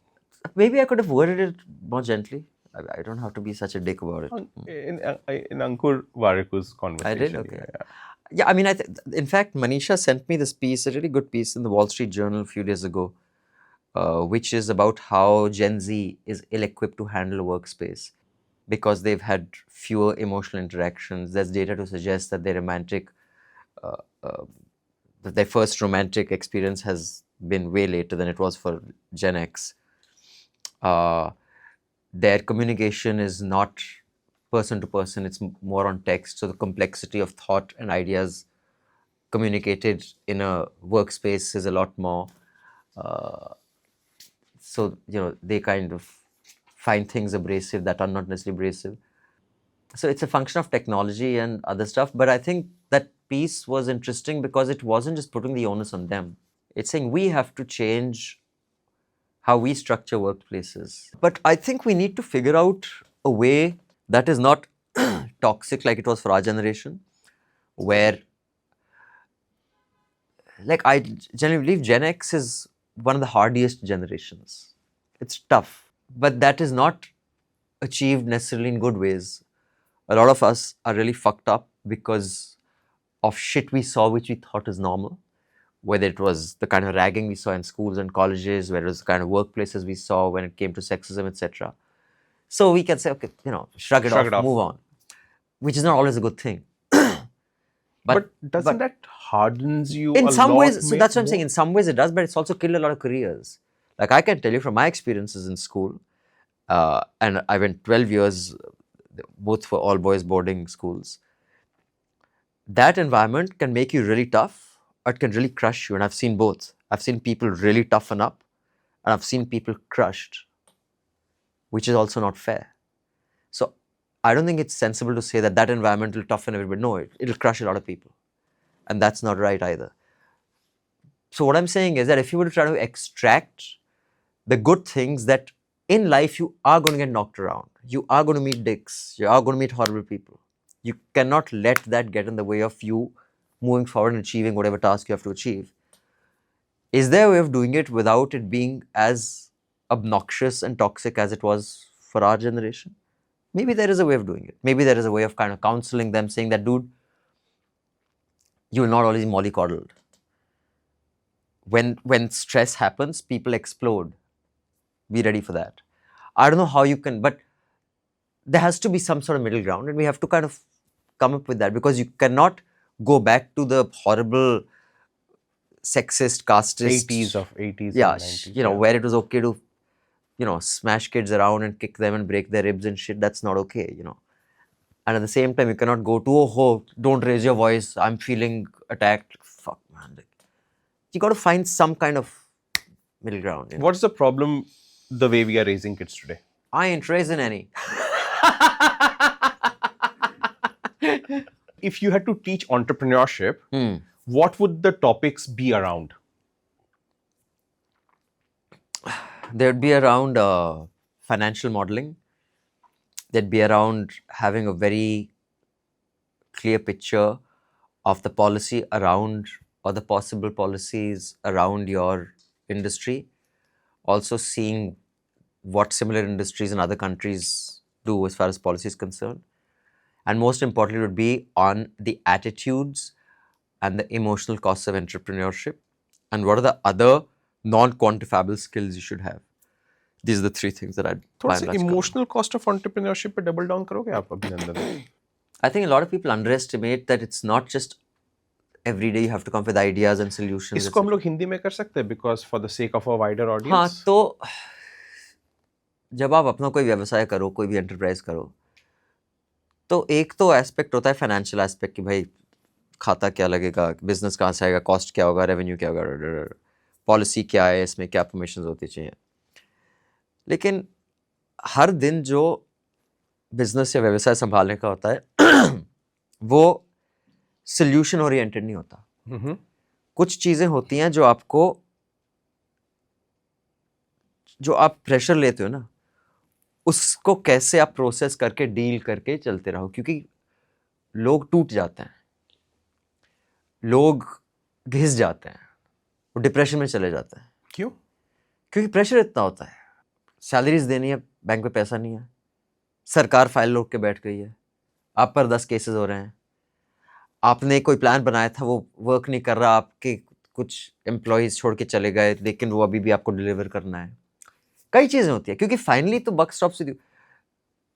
Maybe I could have worded it more gently. I don't have to be such a dick about it. In Ankur Wariku's conversation. I did? Okay. Yeah, I mean, in fact, Manisha sent me this piece, a really good piece in the Wall Street Journal a few days ago, which is about how Gen Z is ill-equipped to handle a workspace because they've had fewer emotional interactions. There's data to suggest that that their first romantic experience has been way later than it was for Gen X. Their communication is not person to person, it's more on text. So the complexity of thought and ideas communicated in a workspace is a lot more. So, they kind of find things abrasive that are not necessarily abrasive. So it's a function of technology and other stuff. But I think that piece was interesting because it wasn't just putting the onus on them. It's saying we have to change how we structure workplaces. But I think we need to figure out a way that is not toxic like it was for our generation, where, like, I generally believe Gen X is one of the hardiest generations. It's tough, but that is not achieved necessarily in good ways. A lot of us are really fucked up because of shit we saw which we thought is normal, whether it was the kind of ragging we saw in schools and colleges, whether it was the kind of workplaces we saw when it came to sexism, etc. So we can say, okay, shrug it off, move on, which is not always a good thing. But doesn't that hardens you in a some lot? ways? So that's what I'm saying. In some ways it does, but it's also killed a lot of careers. Like, I can tell you from my experiences in school, and I went 12 years, both for all boys boarding schools. That environment can make you really tough, or it can really crush you. And I've seen both. I've seen people really toughen up, and I've seen people crushed, which is also not fair. So I don't think it's sensible to say that environment will toughen everybody. No, it'll crush a lot of people. And that's not right either. So what I'm saying is that if you were to try to extract the good things that in life you are going to get knocked around, you are going to meet dicks, you are going to meet horrible people. You cannot let that get in the way of you moving forward and achieving whatever task you have to achieve. Is there a way of doing it without it being as obnoxious and toxic as it was for our generation? Maybe there is a way of doing it. Maybe there is a way of kind of counseling them, saying that, dude, you will not always be mollycoddled. When stress happens, people explode. Be ready for that. I don't know how you can, but there has to be some sort of middle ground, and we have to kind of come up with that, because you cannot go back to the horrible sexist, casteist 80s yeah, and 90s. where it was okay to, smash kids around and kick them and break their ribs and shit. That's not okay, And at the same time, you cannot go to, oh, don't raise your voice, I'm feeling attacked. Fuck, man. You got to find some kind of middle ground. What's the problem the way we are raising kids today? I ain't raising any. If you had to teach entrepreneurship, what would the topics be around? There'd be around financial modeling. There'd be around having a very clear picture of the policy around, or the possible policies around your industry. Also seeing what similar industries in other countries do as far as policy is concerned. And most importantly would be on the attitudes and the emotional costs of entrepreneurship, and what are the other non-quantifiable skills you should have. These are the three things that I'd थोड़ा सा emotional cost of entrepreneurship पे double down करोगे आप अभिनंदन? I think a lot of people underestimate that it's not just every day you have to come up with ideas and solutions. इसको हम लोग हिंदी में कर सकते हैं, because for the sake of a wider audience. हाँ, तो जब आप अपना कोई व्यवसाय करो, कोई भी एंटरप्राइज करो, तो एक तो एस्पेक्ट होता है फाइनेंशियल एस्पेक्ट कि भाई खाता क्या लगेगा, बिजनेस कहाँ से आएगा, कॉस्ट क्या होगा, रेवेन्यू क्या होगा, पॉलिसी क्या है, इसमें क्या परमिशंस होती चाहिए. लेकिन हर दिन जो बिजनेस या व्यवसाय संभालने का होता है वो सोल्यूशन ओरिएंटेड नहीं होता. कुछ चीजें होती हैं जो आप प्रेशर लेते हो ना, उसको कैसे आप प्रोसेस करके डील करके चलते रहो. क्योंकि लोग टूट जाते हैं, लोग घिस जाते हैं, वो डिप्रेशन में चले जाते हैं. क्यों? क्योंकि प्रेशर इतना होता है. सैलरीज देनी है, बैंक में पैसा नहीं है, सरकार फाइल रोक के बैठ गई है, आप पर 10 केसेस हो रहे हैं, आपने कोई प्लान बनाया था वो वर्क नहीं कर रहा, आपके कुछ एम्प्लॉयज छोड़ के चले गए, लेकिन वो अभी भी आपको डिलीवर करना है. कई चीज़ें होती है. क्योंकि फाइनली तो बक स्टॉप से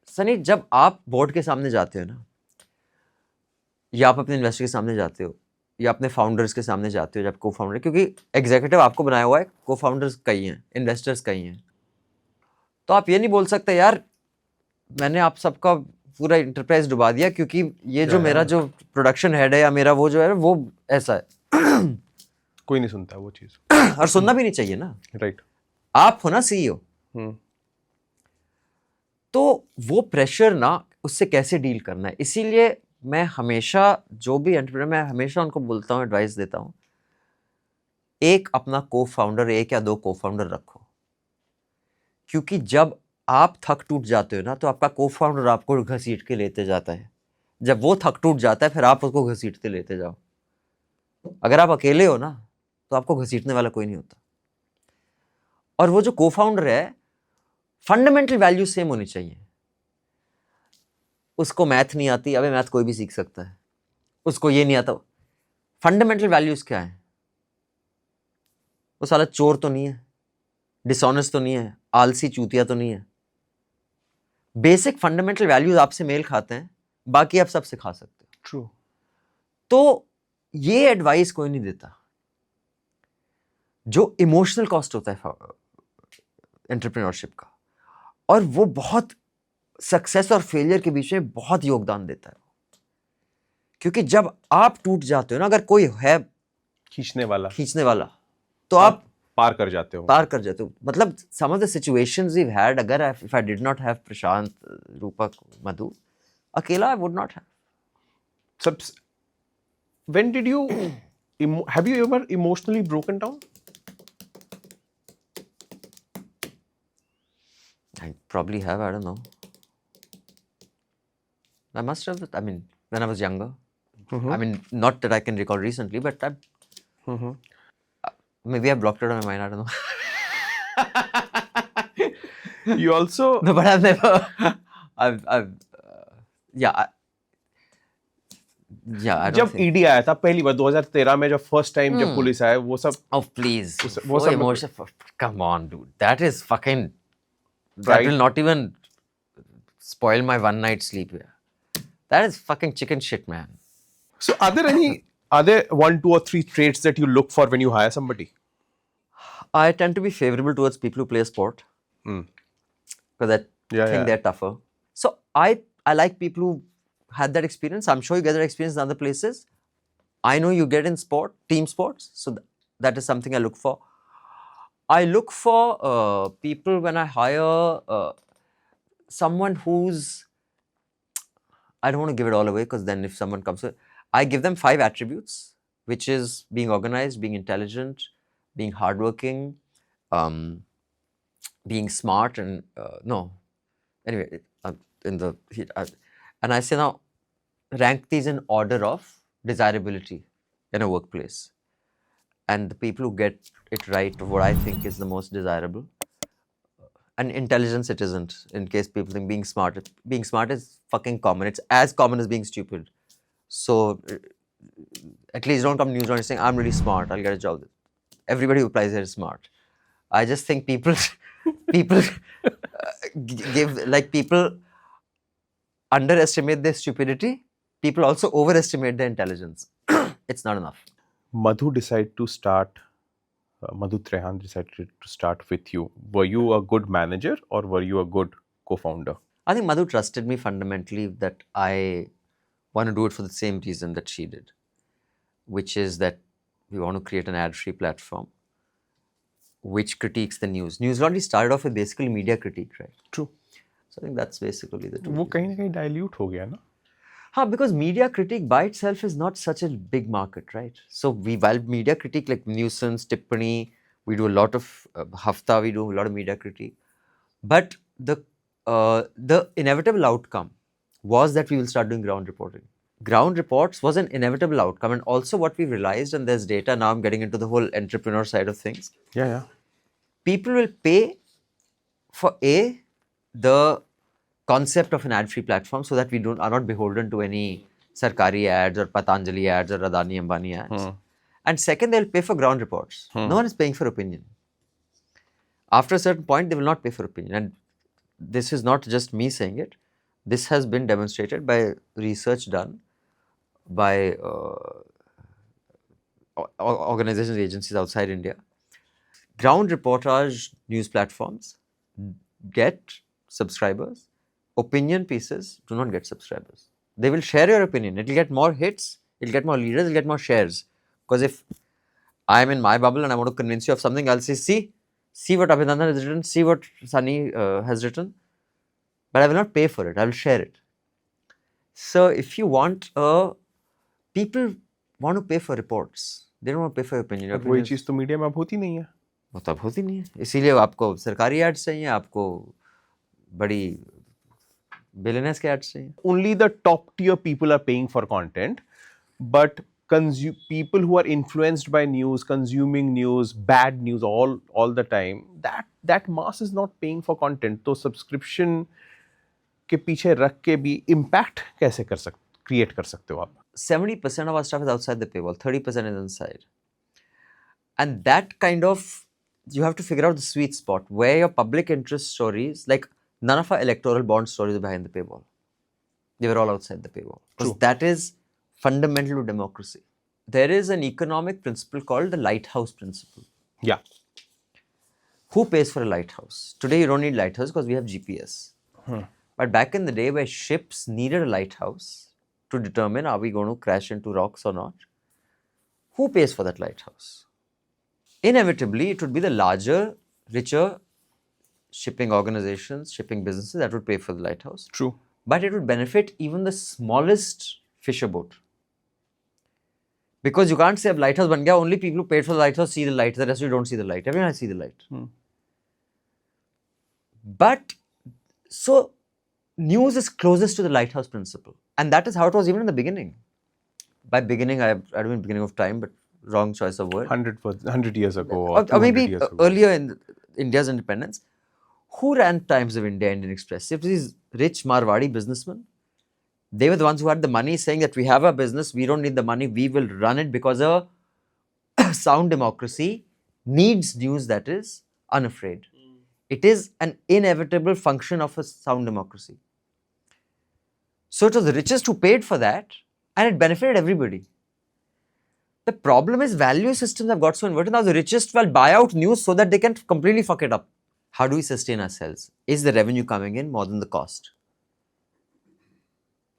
सनी, जब आप बोर्ड के सामने जाते हो ना, या आप अपने इन्वेस्टर के सामने जाते हो, या अपने फाउंडर्स के सामने जाते हो, जब को फाउंडर, क्योंकि एग्जीक्यूटिव आपको बनाया हुआ है, को फाउंडर्स कई हैं, इन्वेस्टर्स कई हैं, तो आप ये नहीं बोल सकते यार मैंने आप सबका पूरा इंटरप्राइज डुबा दिया क्योंकि ये जो मेरा जो प्रोडक्शन हेड है या मेरा वो जो है वो ऐसा है. कोई नहीं सुनता वो चीज. और सुनना भी नहीं चाहिए ना. राइट. आप हो ना सीईओ, तो वो प्रेशर ना, उससे कैसे डील करना है. इसीलिए मैं हमेशा जो भी एंटरप्रेन्योर, मैं हमेशा उनको बोलता हूँ, एडवाइस देता हूँ, एक अपना को फाउंडर, एक या दो को फाउंडर रखो. क्योंकि जब आप थक टूट जाते हो ना, तो आपका को फाउंडर आपको घसीट के लेते जाता है. जब वो थक टूट जाता है फिर आप उसको घसीटते लेते जाओ. अगर आप अकेले हो ना, तो आपको घसीटने वाला कोई नहीं होता. और वो जो को फाउंडर है, फंडामेंटल वैल्यू सेम होनी चाहिए. उसको मैथ नहीं आती, अबे मैथ कोई भी सीख सकता है. उसको ये नहीं आता, फंडामेंटल वैल्यूज क्या है? वो साला चोर तो नहीं है, डिसऑनेस्ट तो नहीं है, आलसी चूतिया तो नहीं है. बेसिक फंडामेंटल वैल्यूज आपसे मेल खाते हैं, बाकी आप सब सिखा सकते हो. ट्रू. तो ये एडवाइस कोई नहीं देता. जो इमोशनल कॉस्ट होता है एंटरप्रेन्योरशिप का, और वो बहुत सक्सेस और फेलियर के बीच में बहुत योगदान देता है. क्योंकि जब आप टूट जाते हो ना, अगर कोई है खींचने वाला तो आप पार कर जाते हो. मतलब some of the situations we've had, अगर if I did not have प्रशांत, रूपक, मधु, अकेला I would not have. When did you have you ever emotionally broken down? I probably have, I don't know. I must have, I mean, when I was younger. I mean, not that I can recall recently, but maybe I blocked it on my mind, I don't know. You also No, but I've never, yeah, I don't जब think. ED आया था पहली बार 2013 में, जब first time जब police आया, वो सब Oh, please. वो सब emotion. Come on, dude. That is fucking, that Right. will not even spoil my one night sleep here. That is fucking chicken shit, man. So are there 1, 2 or 3 traits that you look for when you hire somebody? I tend to be favorable towards people who play sport. Because I think they're tougher. So I like people who had that experience. I'm sure you get that experience in other places. I know you get in sport, team sports. So that is something I look for. I look for people when I hire someone who's, I don't want to give it all away because then if someone comes, I give them 5 attributes, which is being organized, being intelligent, being hardworking, being smart, and anyway, and I say now, rank these in order of desirability in a workplace. And the people who get it right, what I think is the most desirable. And intelligence it isn't, in case people think being smart is fucking common. It's as common as being stupid. So at least don't come Newslaundry saying, I'm really smart, I'll get a job. Everybody who applies here is smart. I just think people people underestimate their stupidity. People also overestimate their intelligence. It's not enough. Madhu decided to start, Madhu Trehan decided to start with you. Were you a good manager or were you a good co-founder? I think Madhu trusted me fundamentally that I want to do it for the same reason that she did, which is that we want to create an ad-free platform which critiques the news. Newslaundry started off with basically media critique, right? True. So I think that's basically the वो truth. कहीं ना कहीं dilute हो गया ना. Because media critique by itself is not such a big market, right? So while media critique like nuisance, tippani, we do a lot of hafta, we do a lot of media critique. But the inevitable outcome was that we will start doing ground reporting. Ground reports was an inevitable outcome, and also what we realized, and there's data now. I'm getting into the whole entrepreneur side of things. Yeah. People will pay for the concept of an ad-free platform, so that we are not beholden to any Sarkari ads or Patanjali ads or Adani Ambani ads. And second, they'll pay for ground reports. No one is paying for opinion. After a certain point, they will not pay for opinion. And this is not just me saying it. This has been demonstrated by research done by organizations, agencies outside India. Ground reportage news platforms get subscribers. Opinion pieces do not get subscribers. They will share your opinion. It will get more hits, it will get more leaders, it will get more shares. Because if I am in my bubble and I want to convince you of something, I'll say, see what Abhinandan has written, see what Sunny has written, but I will not pay for it, I will share it. So if you want, people want to pay for reports. They don't want to pay for your opinion. But वही चीज़ तो media में अब होती नहीं है. वो तो अब होती नहीं है. इसीलिए आपको सरकारी एड्स चाहिए, आपको बड़ी billionaires के ads चाहिए. Only the top tier people are paying for content, but people who are influenced by news, consuming news, bad news all the time, that mass is not paying for content. तो subscription के पीछे रख के भी impact कैसे create कर सकते हो आप? 70% of our stuff is outside the paywall, 30% is inside. And that kind of, you have to figure out the sweet spot where your public interest stories, like none of our electoral bond stories are behind the paywall. They were all outside the paywall. Because that is fundamental to democracy. There is an economic principle called the lighthouse principle. Yeah. Who pays for a lighthouse? Today you don't need lighthouse because we have GPS. But back in the day where ships needed a lighthouse to determine are we going to crash into rocks or not, who pays for that lighthouse? Inevitably, it would be the larger, richer shipping organizations, shipping businesses that would pay for the lighthouse. True. But it would benefit even the smallest fisher boat. Because you can't say, lighthouse ban gaya, only people who paid for the lighthouse see the light, the rest of you don't see the light. Everyone has to see the light. But, so, news is closest to the lighthouse principle. And that is how it was even in the beginning. By beginning, I don't mean beginning of time, but wrong choice of word. 100 years ago. Or maybe earlier in India's independence. Who ran Times of India, Indian Express? If these rich Marwadi businessmen, they were the ones who had the money saying that we have a business, we don't need the money, we will run it because a sound democracy needs news that is unafraid. It is an inevitable function of a sound democracy. So it was the richest who paid for that and it benefited everybody. The problem is value systems have got so inverted. Now the richest will buy out news so that they can completely fuck it up. How do we sustain ourselves? Is the revenue coming in more than the cost?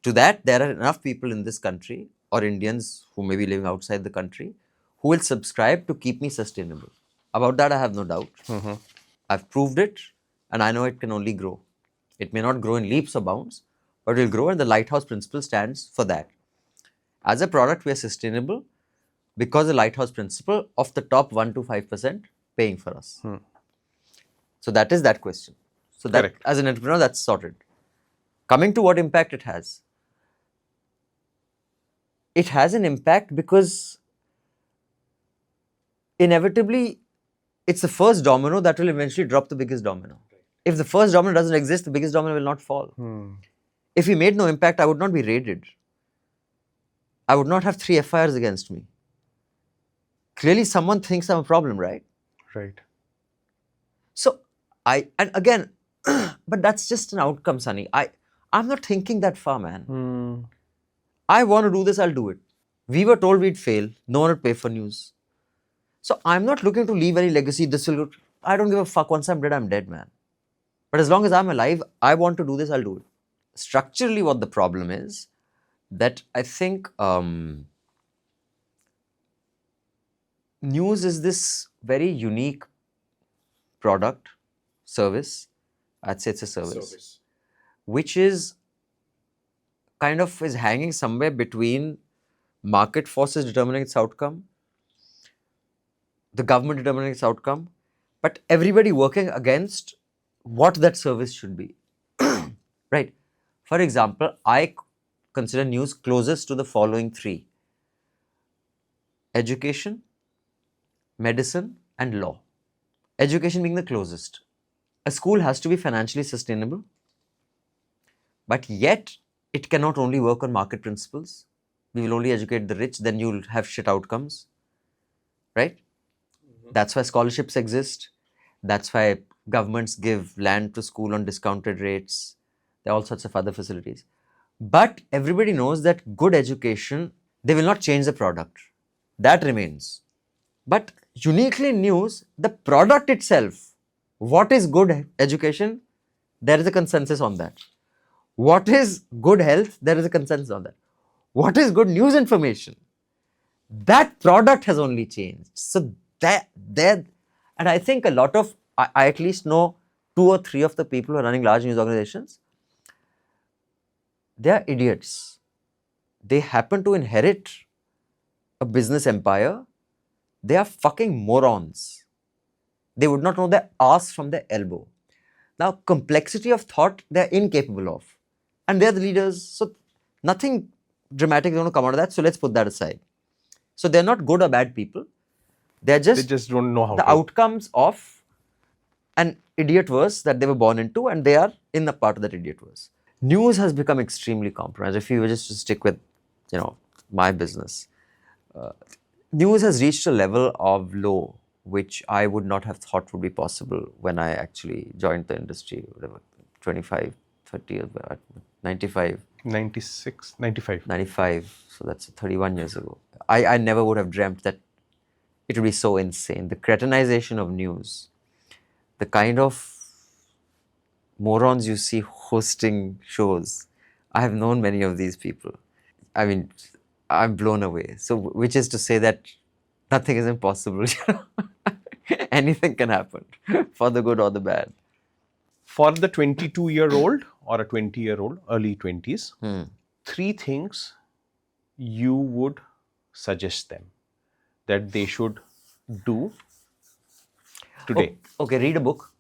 To that, there are enough people in this country or Indians who may be living outside the country who will subscribe to keep me sustainable. About that, I have no doubt. I've proved it and I know it can only grow. It may not grow in leaps or bounds, but it will grow, and the lighthouse principle stands for that. As a product, we are sustainable because the lighthouse principle of the top 1 to 5% paying for us. So that is that question. So that, Correct. as an entrepreneur, that's sorted. Coming to what impact it has. It has an impact because inevitably it's the first domino that will eventually drop the biggest domino. If the first domino doesn't exist, the biggest domino will not fall. If we made no impact, I would not be raided. I would not have 3 FIRs against me. Clearly someone thinks I'm a problem, right? Right. So, and again, but that's just an outcome, Sunny. I'm not thinking that far, man. I want to do this, I'll do it. We were told we'd fail. No one would pay for news. So, I'm not looking to leave any legacy. I don't give a fuck. Once I'm dead, man. But as long as I'm alive, I want to do this, I'll do it. Structurally, what the problem is, that I think news is this very unique product, service. I'd say it's a service. which is kind of is hanging somewhere between market forces determining its outcome, the government determining its outcome, but everybody working against what that service should be. Right? For example, I consider news closest to the following three: education, medicine, and law. Education being the closest. A school has to be financially sustainable, but yet it cannot only work on market principles. We will only educate the rich, then you'll have shit outcomes. Right? That's why scholarships exist. That's why governments give land to school on discounted rates. There are all sorts of other facilities. But everybody knows that good education, they will not change the product. That remains. But uniquely in news, the product itself, what is good education? There is a consensus on that. What is good health? There is a consensus on that. What is good news information? That product has only changed. So and I think a lot of, I at least know 2 or 3 of the people who are running large news organizations. They are idiots. They happen to inherit a business empire. They are fucking morons. They would not know their ass from their elbow. Now, complexity of thought, they are incapable of. And they are the leaders. So, nothing dramatic is going to come out of that. So, let's put that aside. So, they are not good or bad people. They just don't know how the to. outcomes of an idiot verse that they were born into, and they are in the part of that idiot verse. News has become extremely compromised. If you were just to stick with, my business, news has reached a level of low which I would not have thought would be possible when I actually joined the industry, whatever, 25, 30 years, 95. 96, 95. 95, so that's 31 years ago. I never would have dreamt that it would be so insane. The cretinization of news, the kind of morons you see hosting shows. I have known many of these people. I mean, I'm blown away. So, which is to say that nothing is impossible. Anything can happen, for the good or the bad. For the 22-year-old or a 20-year-old, early 20s, 3 things you would suggest them that they should do today. Okay, read a book.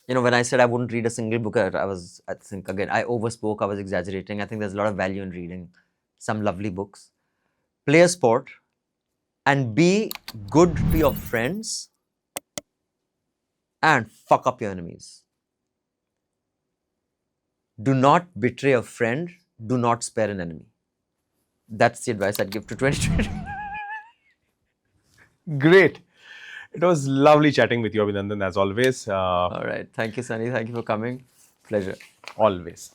When I said I wouldn't read a single book, I think again, I overspoke, I was exaggerating. I think there's a lot of value in reading some lovely books. Play a sport and be good to your friends and fuck up your enemies. Do not betray a friend. Do not spare an enemy. That's the advice I'd give to 2020. Great. It was lovely chatting with you, Abhinandan, as always. All right. Thank you, Sunny. Thank you for coming. Pleasure. Always.